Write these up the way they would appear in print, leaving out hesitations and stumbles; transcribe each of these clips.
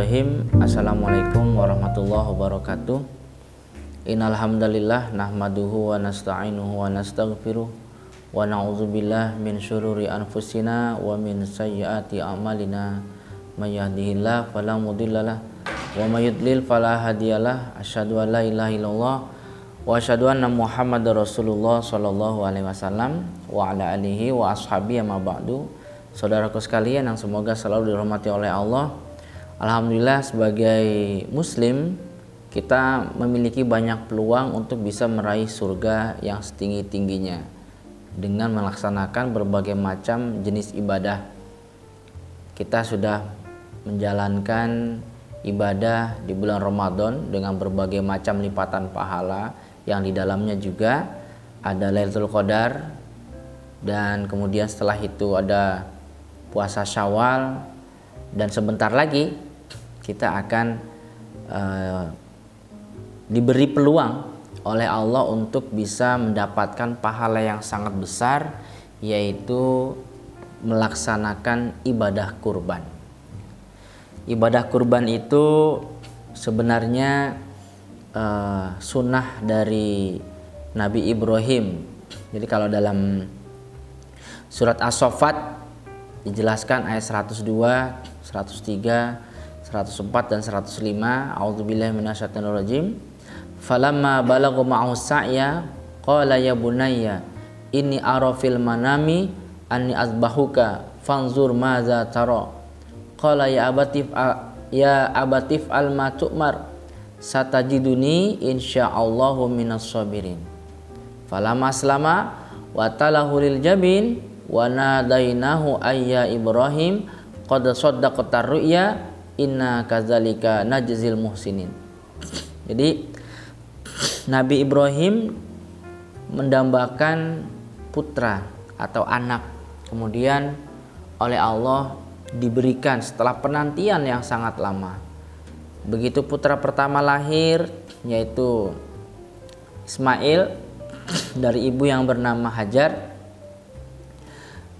Bismillahirrahmanirrahim. Assalamualaikum warahmatullahi wabarakatuh. Innal hamdalillah nahmaduhu wa nasta'inuhu wa nastaghfiruh wa na'udzubillah min syururi anfusina wa min sayyiati a'malina. May yahdihillahu fala mudhillalah wa may yudlil fala hadiyalah. Asyhadu an la ilaha illallah wa asyhadu anna Muhammadar Rasulullah sallallahu alaihi wasallam wa ala alihi wa ashabihi ma ba'du. Saudaraku sekalian yang semoga selalu dirahmati oleh Allah. Alhamdulillah sebagai muslim kita memiliki banyak peluang untuk bisa meraih surga yang setinggi-tingginya dengan melaksanakan berbagai macam jenis ibadah. Kita sudah menjalankan ibadah di bulan Ramadan dengan berbagai macam lipatan pahala yang di dalamnya juga ada Lailatul Qadar, dan kemudian setelah itu ada puasa Syawal, dan sebentar lagi kita akan diberi peluang oleh Allah untuk bisa mendapatkan pahala yang sangat besar, yaitu melaksanakan ibadah kurban. Ibadah kurban itu sebenarnya sunnah dari Nabi Ibrahim. Jadi kalau dalam surat As-Saffat dijelaskan ayat 102, 103, 104 dan 105. A'udzubillahi minasyaitonir rajim. Falamma balagha ma'hu sa'ya qala ya bunayya inni ara fil manami anni azbahuka fanzur madza tara. Qala ya abatif al ma tu'mar satajiduni insyaallahu minas sabirin. Falamma aslama wa talahu lil jabin wa nadainahu ayya Ibrahim qad saddaqta ru'ya inna kadzalika najzil muhsinin. Jadi Nabi Ibrahim mendambakan putra atau anak, kemudian oleh Allah diberikan setelah penantian yang sangat lama. Begitu putra pertama lahir, yaitu Ismail dari ibu yang bernama Hajar,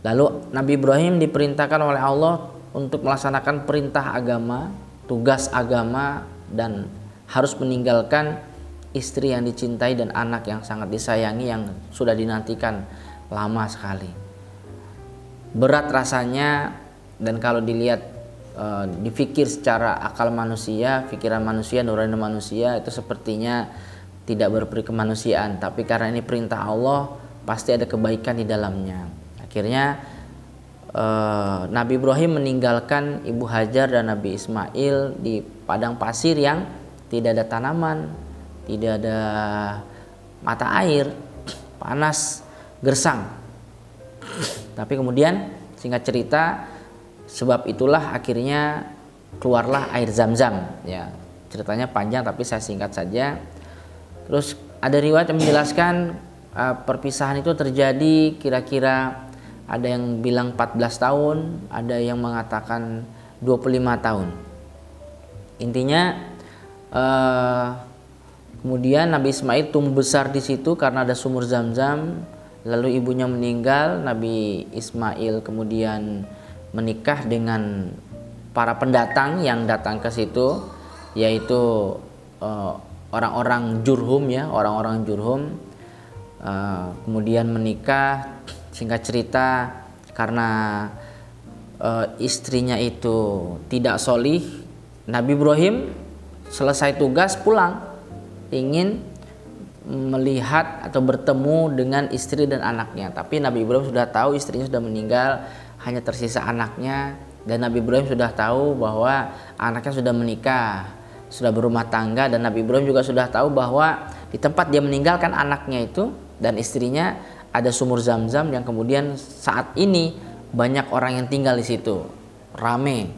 lalu Nabi Ibrahim diperintahkan oleh Allah untuk melaksanakan perintah agama, tugas agama, dan harus meninggalkan istri yang dicintai dan anak yang sangat disayangi yang sudah dinantikan lama sekali. Berat rasanya, dan kalau dilihat dipikir secara akal manusia, pikiran manusia, nurani manusia, itu sepertinya tidak berperi kemanusiaan, tapi karena ini perintah Allah pasti ada kebaikan di dalamnya. Akhirnya Nabi Ibrahim meninggalkan Ibu Hajar dan Nabi Ismail di padang pasir yang tidak ada tanaman, tidak ada mata air, panas, gersang. Tapi kemudian singkat cerita, sebab itulah akhirnya keluarlah air Zam-Zam. Ya, ceritanya panjang tapi saya singkat saja. Terus ada riwayat yang menjelaskan perpisahan itu terjadi kira-kira, ada yang bilang 14 tahun, ada yang mengatakan 25 tahun. Intinya kemudian Nabi Ismail tumbuh besar di situ karena ada sumur Zam-Zam. Lalu ibunya meninggal, Nabi Ismail kemudian menikah dengan para pendatang yang datang ke situ, yaitu orang-orang Jurhum, ya, orang-orang Jurhum. Kemudian menikah. Singkat cerita, karena istrinya itu tidak solih, Nabi Ibrahim selesai tugas pulang, ingin melihat atau bertemu dengan istri dan anaknya. Tapi Nabi Ibrahim sudah tahu istrinya sudah meninggal, hanya tersisa anaknya. Dan Nabi Ibrahim sudah tahu bahwa anaknya sudah menikah, sudah berumah tangga. Dan Nabi Ibrahim juga sudah tahu bahwa di tempat dia meninggalkan anaknya itu dan istrinya ada sumur Zam-Zam yang kemudian saat ini banyak orang yang tinggal di situ, rame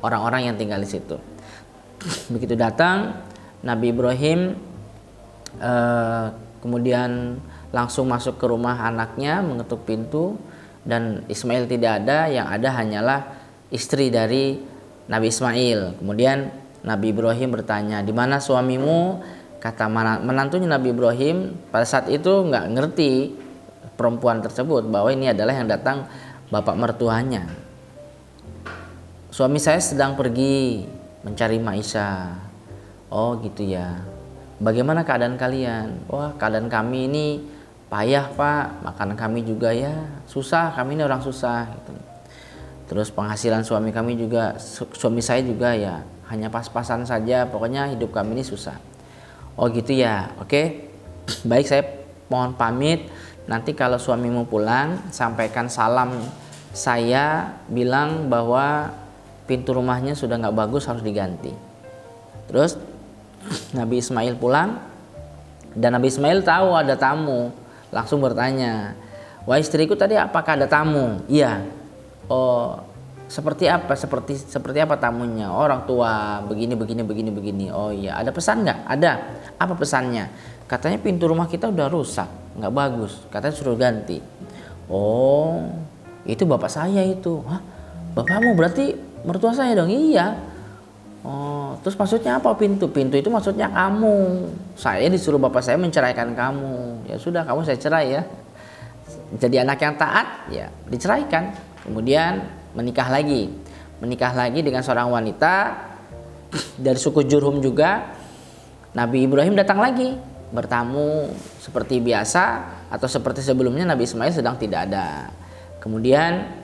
orang-orang yang tinggal di situ. Begitu datang Nabi Ibrahim, kemudian langsung masuk ke rumah anaknya, mengetuk pintu, dan Ismail tidak ada, yang ada hanyalah istri dari Nabi Ismail. Kemudian Nabi Ibrahim bertanya, "Di mana suamimu?" Kata menantunya Nabi Ibrahim, pada saat itu nggak ngerti perempuan tersebut bahwa ini adalah yang datang bapak mertuanya. "Suami saya sedang pergi mencari maisha. Oh gitu ya. Bagaimana keadaan kalian? Wah, keadaan kami ini payah Pak, makanan kami juga ya susah, kami ini orang susah gitu. Terus penghasilan suami kami juga, suami saya juga ya hanya pas-pasan saja, pokoknya hidup kami ini susah. Oh gitu ya, oke. Baik, saya mohon pamit. Nanti kalau suamimu pulang, sampaikan salam saya, bilang bahwa pintu rumahnya sudah nggak bagus, harus diganti. Terus Nabi Ismail pulang, dan Nabi Ismail tahu ada tamu, langsung bertanya, wah istriku tadi apakah ada tamu? Iya. Oh seperti apa? Seperti apa tamunya? Orang tua begini. Oh iya, ada pesan nggak? Ada. Apa pesannya? Katanya pintu rumah kita udah rusak, nggak bagus. Katanya suruh ganti. Oh itu bapak saya itu. Hah? Bapakmu berarti mertua saya dong? Iya. Oh, terus maksudnya apa pintu? Pintu itu maksudnya kamu. Saya disuruh bapak saya menceraikan kamu. Ya sudah, kamu saya cerai ya. Jadi anak yang taat, ya diceraikan. Kemudian menikah lagi dengan seorang wanita dari suku Jurhum juga. Nabi Ibrahim datang lagi, bertamu seperti biasa atau seperti sebelumnya. Nabi Ismail sedang tidak ada. Kemudian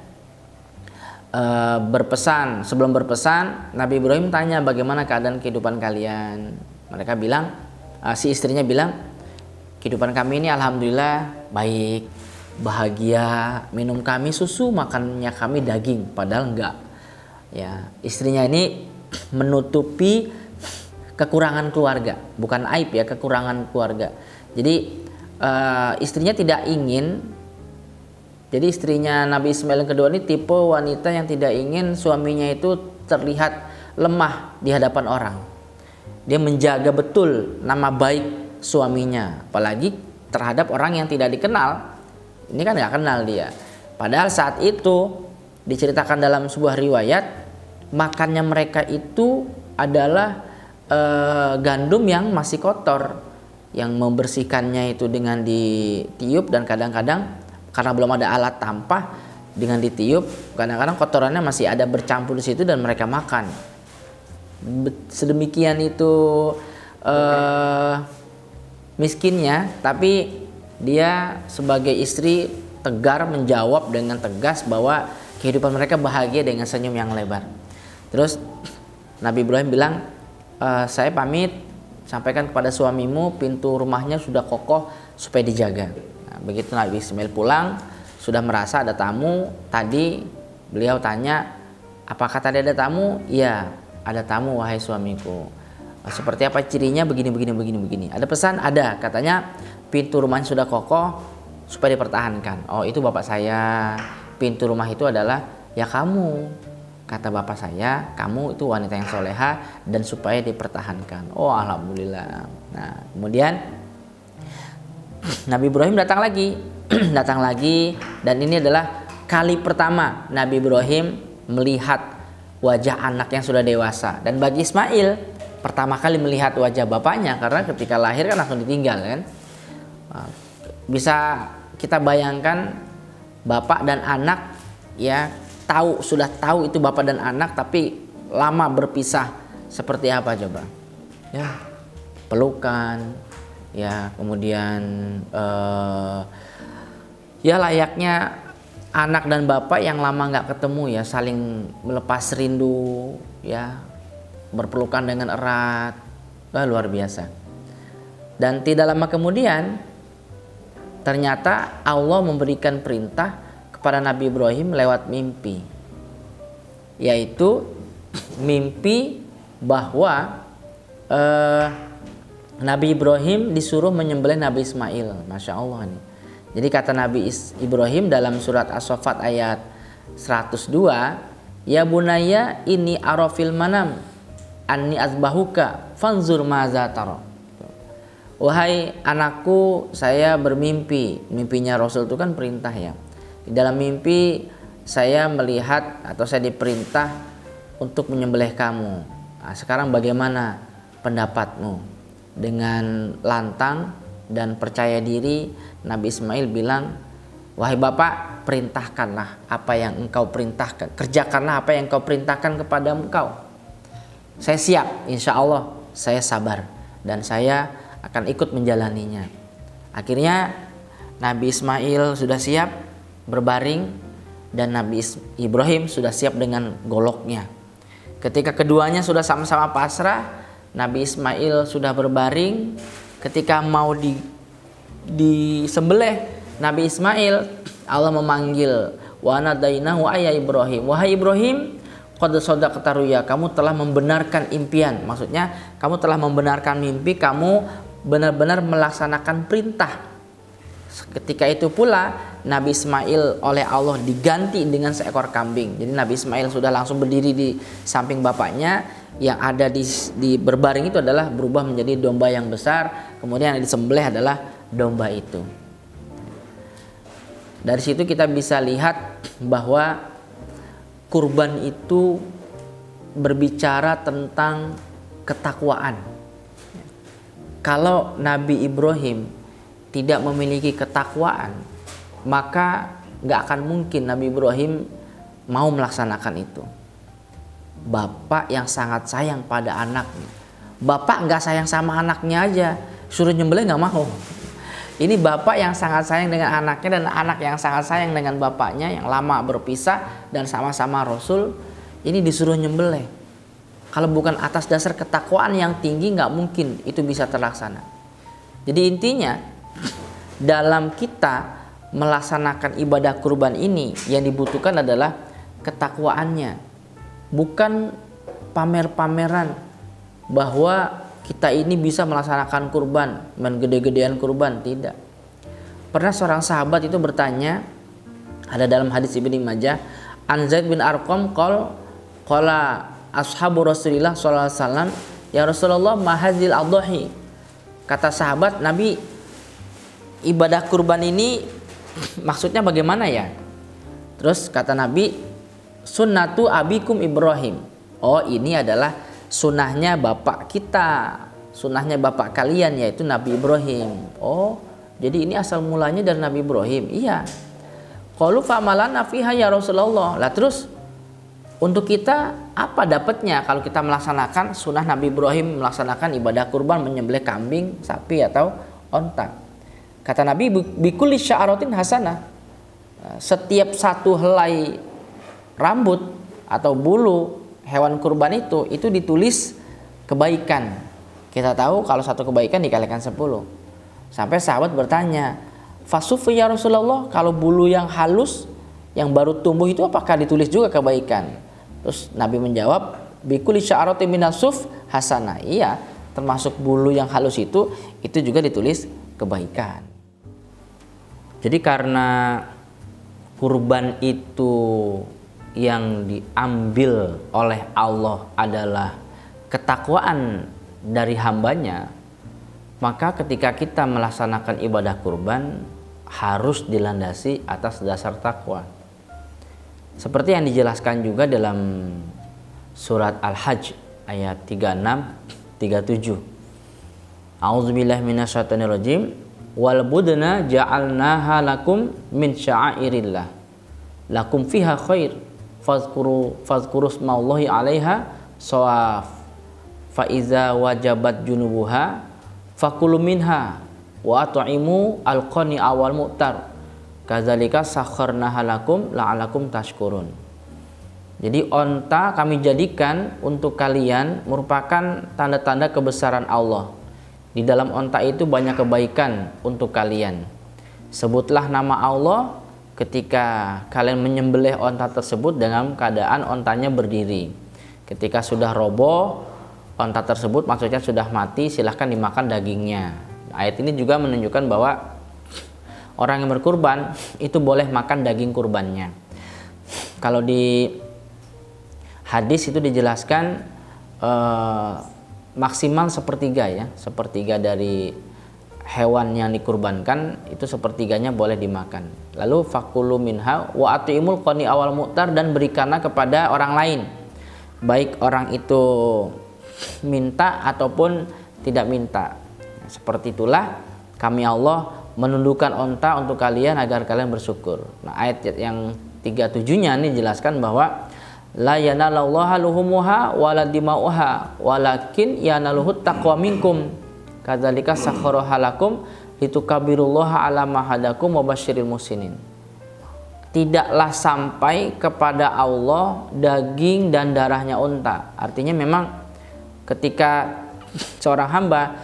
sebelum berpesan, Nabi Ibrahim tanya bagaimana keadaan kehidupan kalian. Mereka bilang, si istrinya bilang, kehidupan kami ini alhamdulillah baik, bahagia, minum kami susu, makannya kami daging, padahal enggak. Ya, istrinya ini menutupi kekurangan keluarga, bukan aib ya, kekurangan keluarga. Jadi istrinya tidak ingin. Jadi istrinya Nabi Ismail yang kedua ini tipe wanita yang tidak ingin suaminya itu terlihat lemah di hadapan orang. Dia menjaga betul nama baik suaminya, apalagi terhadap orang yang tidak dikenal. Ini kan nggak kenal dia. Padahal saat itu diceritakan dalam sebuah riwayat, makannya mereka itu adalah gandum yang masih kotor, yang membersihkannya itu dengan ditiup, dan kadang-kadang karena belum ada alat tampah, dengan ditiup, kadang-kadang kotorannya masih ada bercampur di situ dan mereka makan. Sedemikian itu miskinnya, tapi dia sebagai istri tegar menjawab dengan tegas bahwa kehidupan mereka bahagia dengan senyum yang lebar. Terus Nabi Ibrahim bilang, saya pamit, sampaikan kepada suamimu pintu rumahnya sudah kokoh supaya dijaga. Nah, begitu Nabi Ismail pulang, sudah merasa ada tamu. Tadi beliau tanya, apakah tadi ada tamu? Iya, ada tamu wahai suamiku. Seperti apa cirinya? Begini. Ada pesan? Ada. Katanya pintu rumahnya sudah kokoh supaya dipertahankan. Oh, itu bapak saya. Pintu rumah itu adalah ya kamu. Kata bapak saya, kamu itu wanita yang soleha dan supaya dipertahankan. Oh, alhamdulillah. Nah, kemudian Nabi Ibrahim datang lagi, dan ini adalah kali pertama Nabi Ibrahim melihat wajah anak yang sudah dewasa. Dan bagi Ismail pertama kali melihat wajah bapaknya, karena ketika lahir kan langsung ditinggal kan. Bisa kita bayangkan bapak dan anak ya, sudah tahu itu bapak dan anak, tapi lama berpisah seperti apa coba? Ya, pelukan, ya kemudian ya layaknya anak dan bapak yang lama nggak ketemu ya, saling melepas rindu ya, berpelukan dengan erat. Wah, luar biasa. Dan tidak lama kemudian ternyata Allah memberikan perintah kepada Nabi Ibrahim lewat mimpi, yaitu mimpi bahwa Nabi Ibrahim disuruh menyembelih Nabi Ismail. Masya Allah nih. Jadi kata Nabi Ibrahim dalam surat As-Saffat ayat 102, ya bunaya ini arafil manam anni azbahuka fanzur maza tara. Wahai anakku, saya bermimpi. Mimpinya Rasul itu kan perintah ya. Di dalam mimpi saya melihat atau saya diperintah untuk menyembelih kamu. Nah, sekarang bagaimana pendapatmu? Dengan lantang dan percaya diri, Nabi Ismail bilang, wahai bapak, perintahkanlah apa yang engkau perintahkan, kerjakanlah apa yang engkau perintahkan kepada engkau. Saya siap, insya Allah saya sabar dan saya akan ikut menjalaninya. Akhirnya Nabi Ismail sudah siap berbaring dan Nabi Ibrahim sudah siap dengan goloknya. Ketika keduanya sudah sama-sama pasrah, Nabi Ismail sudah berbaring. Ketika mau disembelih Nabi Ismail, Allah memanggil, wa nadainahu ya Ibrahim, wahai Ibrahim, qad shadaqta ruya, kamu telah membenarkan impian. Maksudnya kamu telah membenarkan mimpi, kamu benar-benar melaksanakan perintah. Ketika itu pula Nabi Ismail oleh Allah diganti dengan seekor kambing. Jadi Nabi Ismail sudah langsung berdiri di samping bapaknya, yang ada di berbaring itu adalah berubah menjadi domba yang besar, kemudian yang disembelih adalah domba itu. Dari situ kita bisa lihat bahwa kurban itu berbicara tentang ketakwaan. Kalau Nabi Ibrahim tidak memiliki ketakwaan, maka gak akan mungkin Nabi Ibrahim mau melaksanakan itu. Bapak yang sangat sayang pada anaknya, bapak gak sayang sama anaknya aja, suruh nyembelih gak mau. Ini bapak yang sangat sayang dengan anaknya dan anak yang sangat sayang dengan bapaknya yang lama berpisah dan sama-sama Rasul, ini disuruh nyembelih. Kalau bukan atas dasar ketakwaan yang tinggi, nggak mungkin itu bisa terlaksana. Jadi intinya dalam kita melaksanakan ibadah kurban ini yang dibutuhkan adalah ketakwaannya, bukan pamer-pameran bahwa kita ini bisa melaksanakan kurban, main gede-gedean kurban, tidak. Pernah seorang sahabat itu bertanya, ada dalam hadis Ibnu Majah, an Zaid bin Arqam qala ashabu Rasulillah sallallahu alaihi wasallam, ya Rasulullah ma hadzil adhi. Kata sahabat, Nabi, ibadah kurban ini maksudnya bagaimana ya? Terus kata Nabi, sunnatu abikum Ibrahim. Oh, ini adalah sunnahnya bapak kita, sunnahnya bapak kalian, yaitu Nabi Ibrahim. Oh, jadi ini asal mulanya dari Nabi Ibrahim. Iya. Qalu famalana fiha ya Rasulullah. Lah terus untuk kita apa dapatnya kalau kita melaksanakan sunnah Nabi Ibrahim, melaksanakan ibadah kurban, menyembelih kambing, sapi atau onta? Kata Nabi, bikulli sya'aratin hasanah. Setiap satu helai rambut atau bulu hewan kurban itu ditulis kebaikan. Kita tahu kalau satu kebaikan dikalikan 10. Sampai sahabat bertanya, fasufi ya Rasulullah, kalau bulu yang halus yang baru tumbuh itu apakah ditulis juga kebaikan? Terus Nabi menjawab, bikulli sya'aratin minasuf hasanah. Iya, termasuk bulu yang halus itu juga ditulis kebaikan. Jadi karena kurban itu yang diambil oleh Allah adalah ketakwaan dari hambanya, maka ketika kita melaksanakan ibadah kurban harus dilandasi atas dasar takwa. Seperti yang dijelaskan juga dalam surat Al-Hajj ayat 36-37. A'udzubillahi minasyaitonirrajim. Wal budna ja'alnaha lakum min sya'airillah. Lakum fiha khair. Fadhkuru smallahi 'alaiha shawaf. Fa iza wajabat junubuha fakulu minha wa at'imu al-qani awal mu'tar. Kadzalika sakharnaha lakum la'alakum tashkurun. Jadi onta kami jadikan untuk kalian merupakan tanda-tanda kebesaran Allah. Di dalam onta itu banyak kebaikan untuk kalian. Sebutlah nama Allah ketika kalian menyembelih onta tersebut dengan keadaan ontanya berdiri. Ketika sudah roboh onta tersebut, maksudnya sudah mati, silahkan dimakan dagingnya. Ayat ini juga menunjukkan bahwa orang yang berkurban itu boleh makan daging kurbannya. Kalau di hadis itu dijelaskan maksimal sepertiga ya, sepertiga dari hewan yang dikurbankan itu sepertiganya boleh dimakan. Lalu fakulu minha wa atimul qani awal mu'tar, dan berikanlah kepada orang lain, baik orang itu minta ataupun tidak minta. Seperti itulah kami Allah menundukkan onta untuk kalian agar kalian bersyukur. Nah, ayat yang 37-nya ini jelaskan bahwa la yanalallaha luhumuha wala dimauha walakin yanaluhut taqwa minkum kadzalika sakhkharaha lakum litukabbirullaha ala ma hadakum wa basyiril muhsinin. Tidaklah sampai kepada Allah daging dan darahnya unta. Artinya memang ketika seorang hamba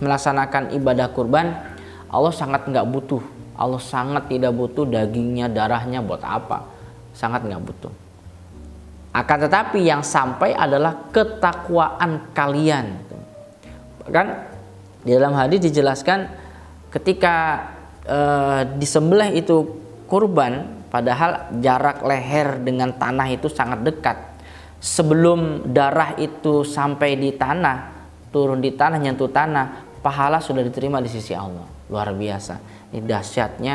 melaksanakan ibadah kurban, Allah sangat nggak butuh. Allah sangat tidak butuh dagingnya, darahnya, buat apa? Sangat nggak butuh. Akan tetapi yang sampai adalah ketakwaan kalian. Bahkan di dalam hadis dijelaskan ketika disembelih itu kurban, padahal jarak leher dengan tanah itu sangat dekat. Sebelum darah itu sampai di tanah, turun di tanah, nyentuh tanah, pahala sudah diterima di sisi Allah. Luar biasa. Ini dahsyatnya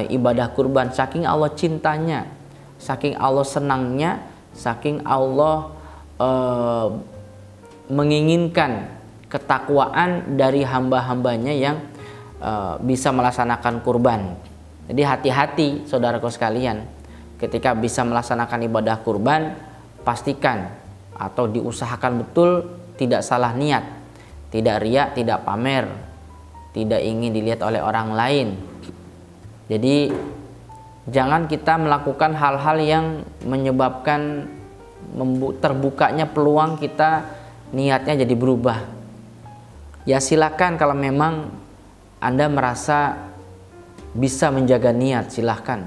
ibadah kurban. Saking Allah cintanya, saking Allah senangnya, saking Allah menginginkan ketakwaan dari hamba-hambanya yang bisa melaksanakan kurban. Jadi hati-hati saudaraku sekalian, ketika bisa melaksanakan ibadah kurban, pastikan atau diusahakan betul tidak salah niat, tidak riya, tidak pamer, tidak ingin dilihat oleh orang lain. Jadi jangan kita melakukan hal-hal yang menyebabkan terbukanya peluang kita niatnya jadi berubah. Ya silakan kalau memang Anda merasa bisa menjaga niat, silahkan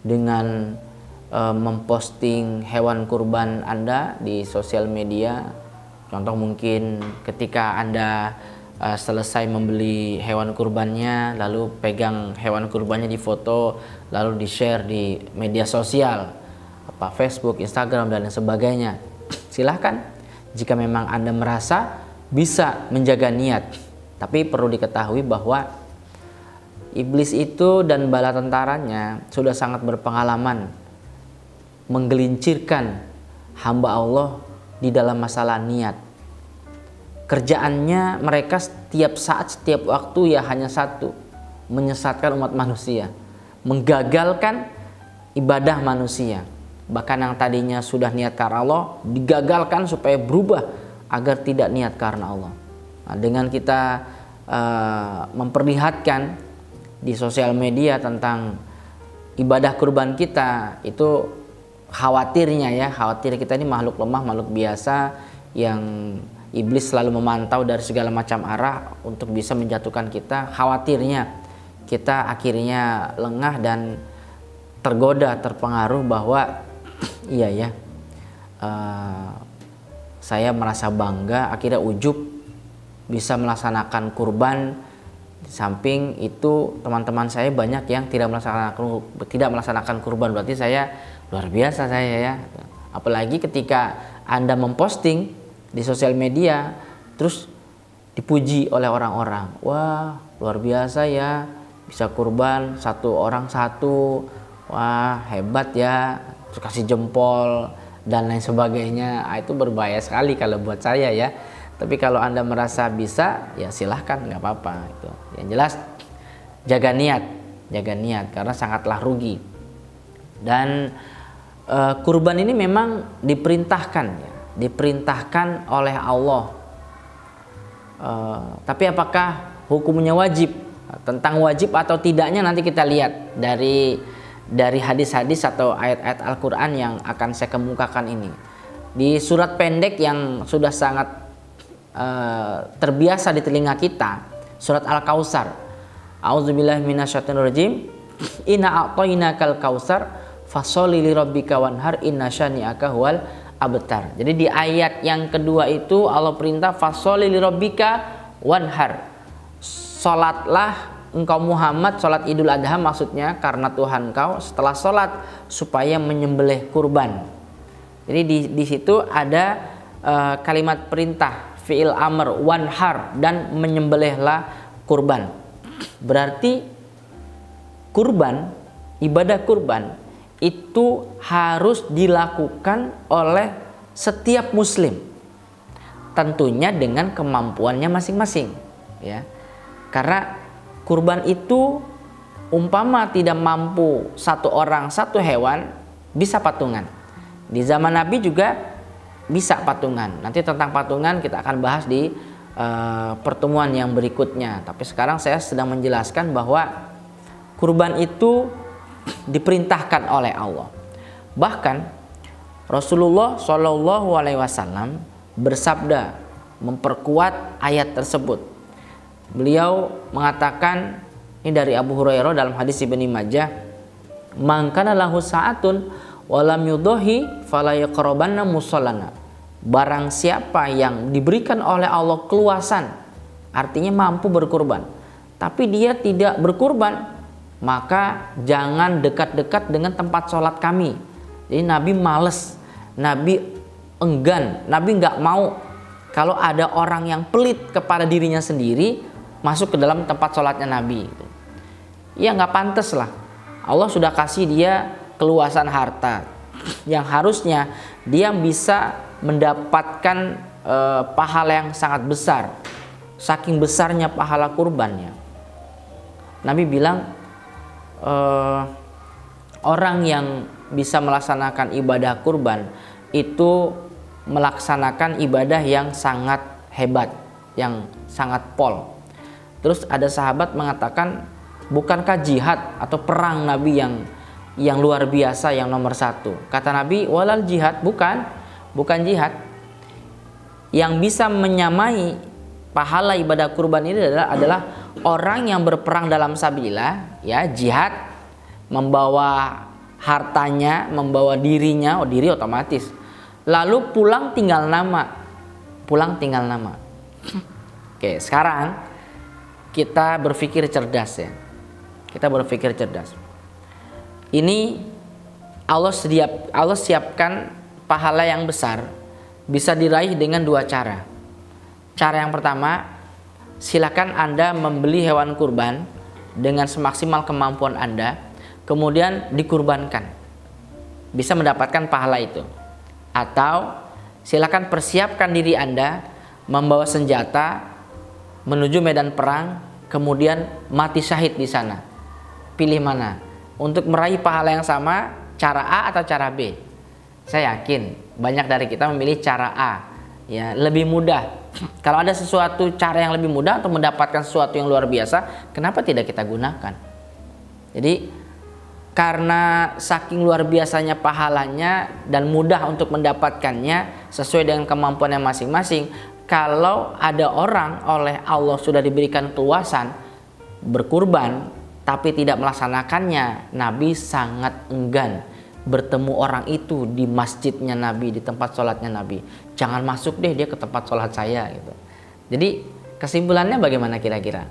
dengan memposting hewan kurban Anda di sosial media. Contoh mungkin ketika Anda selesai membeli hewan kurbannya, lalu pegang hewan kurbannya di foto, lalu di share di media sosial, Facebook, Instagram dan lain sebagainya. Silahkan jika memang Anda merasa bisa menjaga niat. Tapi perlu diketahui bahwa iblis itu dan bala tentaranya sudah sangat berpengalaman menggelincirkan hamba Allah di dalam masalah niat. Kerjaannya mereka setiap saat, setiap waktu ya hanya satu, menyesatkan umat manusia, menggagalkan ibadah manusia. Bahkan yang tadinya sudah niat karena Allah digagalkan supaya berubah agar tidak niat karena Allah. Nah, dengan kita memperlihatkan di sosial media tentang ibadah kurban kita, itu khawatir kita ini makhluk lemah, makhluk biasa yang iblis selalu memantau dari segala macam arah untuk bisa menjatuhkan kita. Khawatirnya kita akhirnya lengah dan tergoda, terpengaruh bahwa iya ya, saya merasa bangga, akhirnya ujub bisa melaksanakan kurban. Di samping itu teman-teman saya banyak yang tidak melaksanakan kurban, berarti saya luar biasa saya ya. Apalagi ketika Anda memposting di sosial media terus dipuji oleh orang-orang, wah luar biasa ya, bisa kurban satu orang satu, wah hebat ya, terus kasih jempol dan lain sebagainya. Itu berbahaya sekali kalau buat saya ya. Tapi kalau Anda merasa bisa, ya silahkan, nggak apa-apa. Itu. Yang jelas jaga niat karena sangatlah rugi. Dan kurban ini memang diperintahkan oleh Allah. Tapi apakah hukumnya wajib? Tentang wajib atau tidaknya nanti kita lihat dari hadis-hadis atau ayat-ayat Al-Quran yang akan saya kemukakan ini. Di surat pendek yang sudah sangat terbiasa di telinga kita, surat Al-Kautsar. A'udzubillahi minasyaitonirrajim. Inna a'tainakal kautsar fasholli lirabbika wanhar inna syani'aka huwal abtar. Jadi di ayat yang kedua itu Allah perintah fasholli lirabbika wanhar. Salatlah engkau Muhammad, salat Idul Adha maksudnya, karena Tuhan kau setelah salat supaya menyembelih kurban. Jadi di situ ada kalimat perintah, fi'il amr, wanhar, dan menyembelihlah kurban. Berarti kurban, ibadah kurban itu harus dilakukan oleh setiap muslim, tentunya dengan kemampuannya masing-masing ya. Karena kurban itu umpama tidak mampu satu orang satu hewan, bisa patungan. Di zaman Nabi juga bisa patungan. Nanti tentang patungan kita akan bahas di pertemuan yang berikutnya. Tapi sekarang saya sedang menjelaskan bahwa kurban itu diperintahkan oleh Allah. Bahkan Rasulullah Shallallahu Alaihi Wasallam bersabda memperkuat ayat tersebut. Beliau mengatakan, ini dari Abu Hurairah dalam hadis Ibnu Majah, "Man kana lahu sa'atun wa lam yudhi fala yaqrabanna musallana." Barang siapa yang diberikan oleh Allah keluasan, artinya mampu berkurban, tapi dia tidak berkurban, maka jangan dekat-dekat dengan tempat sholat kami. Jadi Nabi males, Nabi enggan, Nabi nggak mau kalau ada orang yang pelit kepada dirinya sendiri masuk ke dalam tempat sholatnya Nabi. Ya nggak pantas lah. Allah sudah kasih dia keluasan harta yang harusnya dia bisa mendapatkan pahala yang sangat besar, saking besarnya pahala kurbannya. Nabi bilang orang yang bisa melaksanakan ibadah kurban itu melaksanakan ibadah yang sangat hebat, yang sangat pol. Terus ada sahabat mengatakan, bukankah jihad atau perang Nabi yang luar biasa, yang nomor satu? Kata Nabi, walal jihad, bukan jihad. Yang bisa menyamai pahala ibadah kurban ini adalah orang yang berperang dalam sabilillah, ya, jihad, membawa hartanya, membawa dirinya, diri otomatis. Lalu pulang tinggal nama. Oke, sekarang kita berpikir cerdas ya. Ini Allah siapkan pahala yang besar, bisa diraih dengan dua cara. Cara yang pertama, silakan Anda membeli hewan kurban dengan semaksimal kemampuan Anda, kemudian dikurbankan, bisa mendapatkan pahala itu. Atau silakan persiapkan diri Anda membawa senjata menuju medan perang, kemudian mati syahid di sana. Pilih mana? Untuk meraih pahala yang sama, cara A atau cara B? Saya yakin banyak dari kita memilih cara A, ya, lebih mudah. Kalau ada sesuatu cara yang lebih mudah untuk mendapatkan sesuatu yang luar biasa, kenapa tidak kita gunakan? Jadi karena saking luar biasanya pahalanya dan mudah untuk mendapatkannya sesuai dengan kemampuannya masing-masing, kalau ada orang oleh Allah sudah diberikan keluasan berkurban tapi tidak melaksanakannya, Nabi sangat enggan bertemu orang itu di masjidnya Nabi, di tempat sholatnya Nabi. Jangan masuk deh dia ke tempat sholat saya gitu. Jadi kesimpulannya bagaimana kira-kira?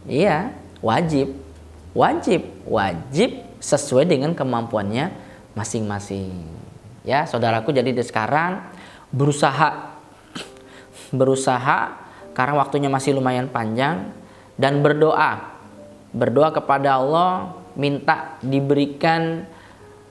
Iya, wajib sesuai dengan kemampuannya masing-masing. Ya, saudaraku, jadi dari sekarang berusaha karena waktunya masih lumayan panjang, dan berdoa kepada Allah, minta diberikan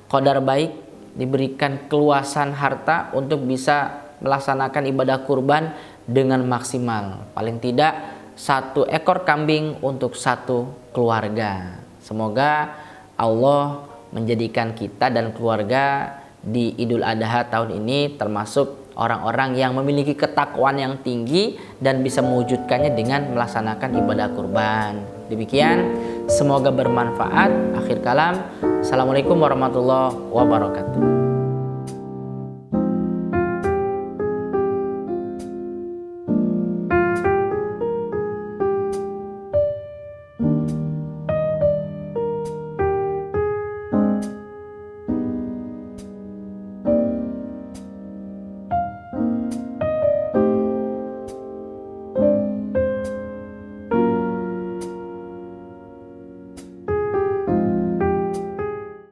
qadar baik, diberikan keluasan harta untuk bisa melaksanakan ibadah kurban dengan maksimal. Paling tidak 1 ekor kambing untuk 1 keluarga. Semoga Allah menjadikan kita dan keluarga di Idul Adha tahun ini termasuk orang-orang yang memiliki ketakwaan yang tinggi dan bisa mewujudkannya dengan melaksanakan ibadah kurban. Demikian, semoga bermanfaat. Akhir kalam, Assalamualaikum warahmatullahi wabarakatuh.